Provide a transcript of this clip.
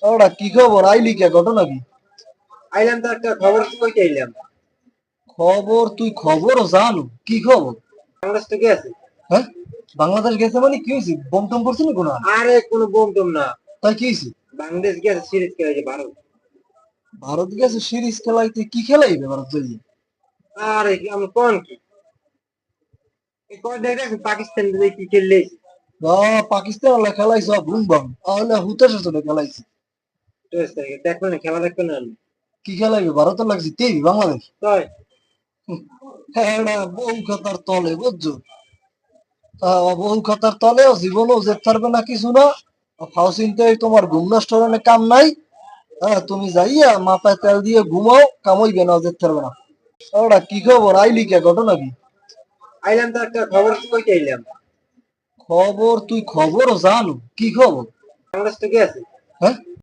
ওরা কি খবর? আইলি কে? ঘটনা কি? আইলাম তো একটা খবর কইতে আইলাম। খবর? তুই খবরও জানো? কি খবর? বাংলাদেশ থেকে আছে। হ্যাঁ, বাংলাদেশ গেছে মানে কি হয়েছে? বোম টোম করছে না কোনো? আরে কোনো বোম টোম না। তাই কি হয়েছে? বাংলাদেশ গেছে সিরিজ খেলাইছে ভারত। ভারত গেছে সিরিজ খেলাইতে? কি খেলাইবে ভারত যাইয়ে? আরে আমি কোন কি এই কয় দেখে পাকিস্তান দিয়ে কি খেললে। পাকিস্তান আল্লাহ খেলাইছে বুম বাম, তাহলে হুতাশের সাথে খেলাইছে। দেখবে না, খেলা দেখবে না। কি খেলাইবে? ভারতের লাগছে টিভি বাংলাদেশ। তাই হ্যাঁ, বউ খাতার তলে বুঝছো? বউ খাতার তলেও জীবনও জেদ থাকবে না, কিছু না। ফাও চিন্তায় তোমার ঘুম নষ্ট হলে কাম নাই। হ্যাঁ, তুমি যাইয়া মাথায় তেল দিয়ে ঘুমাও, কামইবে না, জেদ থাকবে না। ওরা কি খবর? আইলি কে? ঘটনা কি? আইলাম তো একটা খবর কইতে আইলাম। খবর? তুই খবরও জানো? কি খবর? বাংলাদেশ থেকে আছে। হ্যাঁ,